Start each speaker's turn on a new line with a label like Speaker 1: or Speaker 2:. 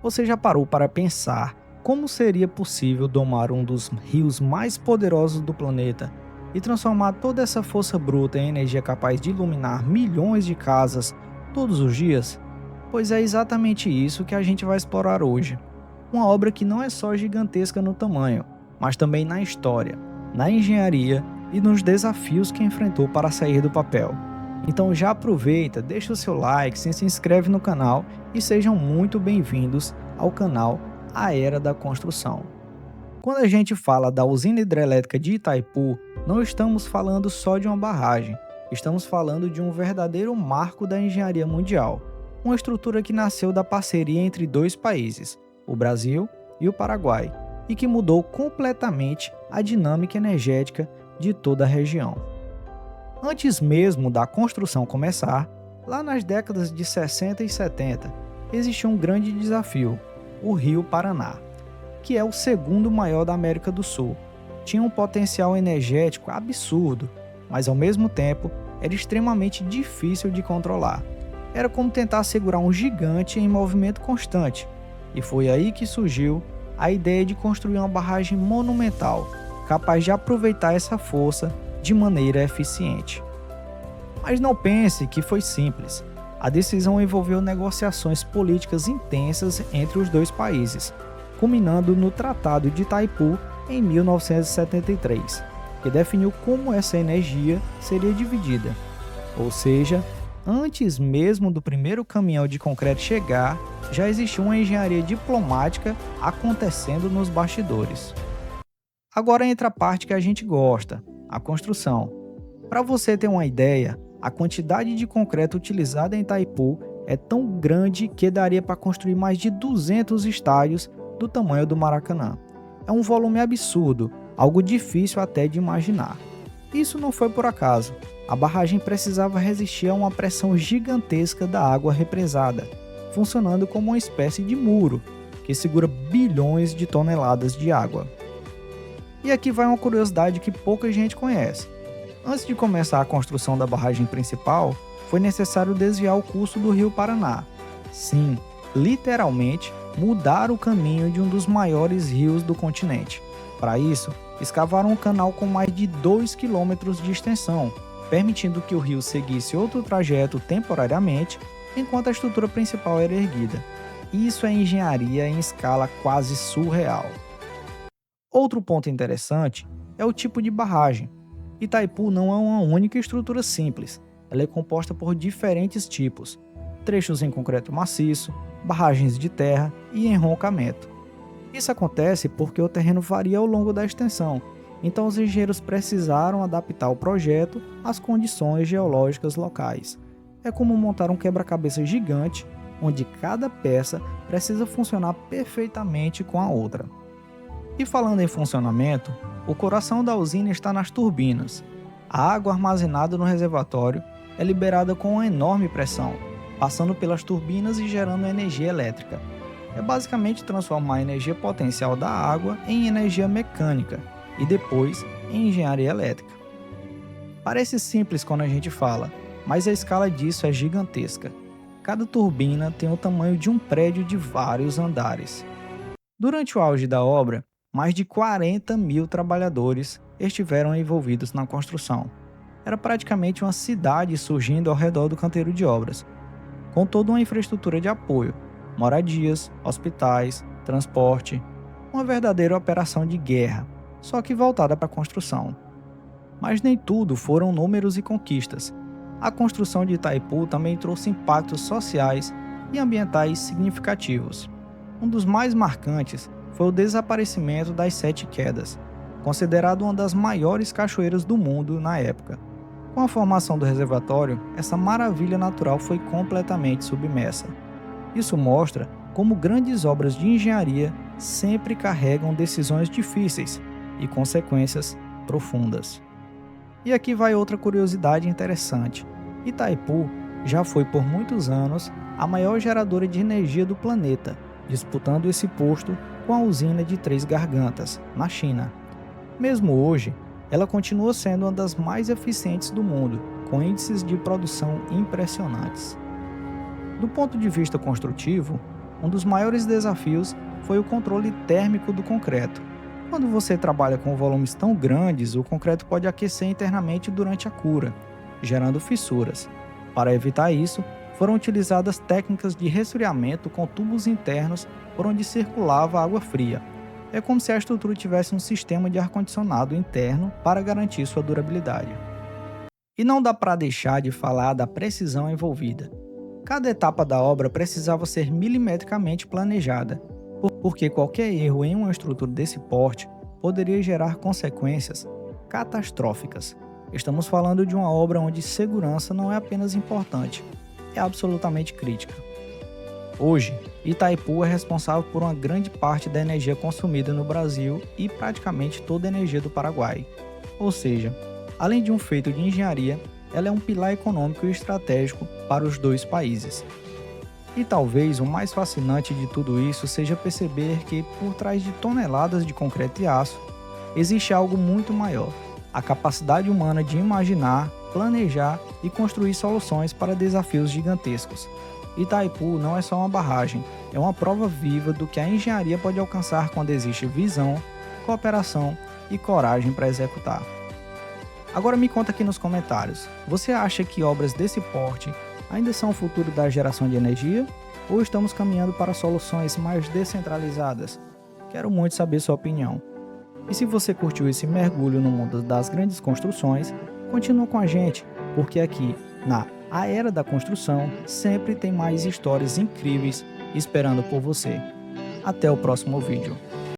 Speaker 1: Você já parou para pensar como seria possível domar um dos rios mais poderosos do planeta e transformar toda essa força bruta em energia capaz de iluminar milhões de casas todos os dias? Pois é exatamente isso que a gente vai explorar hoje. Uma obra que não é só gigantesca no tamanho, mas também na história, na engenharia e nos desafios que enfrentou para sair do papel. Então já aproveita, deixa o seu like, se inscreve no canal e sejam muito bem-vindos ao canal A Era da Construção. Quando a gente fala da usina hidrelétrica de Itaipu, não estamos falando só de uma barragem, estamos falando de um verdadeiro marco da engenharia mundial, uma estrutura que nasceu da parceria entre dois países, o Brasil e o Paraguai, e que mudou completamente a dinâmica energética de toda a região. Antes mesmo da construção começar, lá nas décadas de 60 e 70, existia um grande desafio, o Rio Paraná, que é o segundo maior da América do Sul. Tinha um potencial energético absurdo, mas ao mesmo tempo era extremamente difícil de controlar. Era como tentar segurar um gigante em movimento constante, e foi aí que surgiu a ideia de construir uma barragem monumental, capaz de aproveitar essa força de maneira eficiente. Mas não pense que foi simples. A decisão envolveu negociações políticas intensas entre os dois países, culminando no Tratado de Itaipu em 1973, que definiu como essa energia seria dividida. Ou seja, antes mesmo do primeiro caminhão de concreto chegar, já existia uma engenharia diplomática acontecendo nos bastidores. Agora entra a parte que a gente gosta, a construção. Para você ter uma ideia, a quantidade de concreto utilizada em Itaipu é tão grande que daria para construir mais de 200 estádios do tamanho do Maracanã. É um volume absurdo, algo difícil até de imaginar. Isso não foi por acaso. A barragem precisava resistir a uma pressão gigantesca da água represada, funcionando como uma espécie de muro que segura bilhões de toneladas de água. E aqui vai uma curiosidade que pouca gente conhece. Antes de começar a construção da barragem principal, foi necessário desviar o curso do Rio Paraná. Sim, literalmente mudar o caminho de um dos maiores rios do continente. Para isso, escavaram um canal com mais de 2 km de extensão, permitindo que o rio seguisse outro trajeto temporariamente, enquanto a estrutura principal era erguida. Isso é engenharia em escala quase surreal. Outro ponto interessante é o tipo de barragem. Itaipu não é uma única estrutura simples, ela é composta por diferentes tipos, trechos em concreto maciço, barragens de terra e enroncamento. Isso acontece porque o terreno varia ao longo da extensão, então os engenheiros precisaram adaptar o projeto às condições geológicas locais. É como montar um quebra-cabeça gigante, onde cada peça precisa funcionar perfeitamente com a outra. E falando em funcionamento, o coração da usina está nas turbinas. A água armazenada no reservatório é liberada com uma enorme pressão, passando pelas turbinas e gerando energia elétrica. É basicamente transformar a energia potencial da água em energia mecânica e depois em engenharia elétrica. Parece simples quando a gente fala, mas a escala disso é gigantesca. Cada turbina tem o tamanho de um prédio de vários andares. Durante o auge da obra, mais de 40 mil trabalhadores estiveram envolvidos na construção. Era praticamente uma cidade surgindo ao redor do canteiro de obras, com toda uma infraestrutura de apoio, moradias, hospitais, transporte, uma verdadeira operação de guerra, só que voltada para a construção. Mas nem tudo foram números e conquistas. A construção de Itaipu também trouxe impactos sociais e ambientais significativos. Um dos mais marcantes foi o desaparecimento das Sete Quedas, considerado uma das maiores cachoeiras do mundo na época. Com a formação do reservatório, essa maravilha natural foi completamente submersa. Isso mostra como grandes obras de engenharia sempre carregam decisões difíceis e consequências profundas. E aqui vai outra curiosidade interessante. Itaipu já foi por muitos anos a maior geradora de energia do planeta, disputando esse posto com a usina de Três Gargantas, na China. Mesmo hoje, ela continua sendo uma das mais eficientes do mundo, com índices de produção impressionantes. Do ponto de vista construtivo, Um dos maiores desafios foi o controle térmico do concreto. Quando você trabalha com volumes tão grandes, o concreto pode aquecer internamente durante a cura, gerando fissuras. Para evitar isso, foram utilizadas técnicas de resfriamento com tubos internos por onde circulava água fria. É como se a estrutura tivesse um sistema de ar-condicionado interno para garantir sua durabilidade. E não dá para deixar de falar da precisão envolvida. Cada etapa da obra precisava ser milimetricamente planejada, porque qualquer erro em uma estrutura desse porte poderia gerar consequências catastróficas. Estamos falando de uma obra onde segurança não é apenas importante, é absolutamente crítica. Hoje, Itaipu é responsável por uma grande parte da energia consumida no Brasil e praticamente toda a energia do Paraguai. Ou seja, além de um feito de engenharia, ela é um pilar econômico e estratégico para os dois países. E talvez o mais fascinante de tudo isso seja perceber que, por trás de toneladas de concreto e aço, existe algo muito maior: a capacidade humana de imaginar, planejar e construir soluções para desafios gigantescos. Itaipu não é só uma barragem, é uma prova viva do que a engenharia pode alcançar quando existe visão, cooperação e coragem para executar. Agora me conta aqui nos comentários, você acha que obras desse porte ainda são o futuro da geração de energia? Ou estamos caminhando para soluções mais descentralizadas? Quero muito saber sua opinião. E se você curtiu esse mergulho no mundo das grandes construções, continua com a gente, porque aqui, na A Era da Construção, sempre tem mais histórias incríveis esperando por você. Até o próximo vídeo.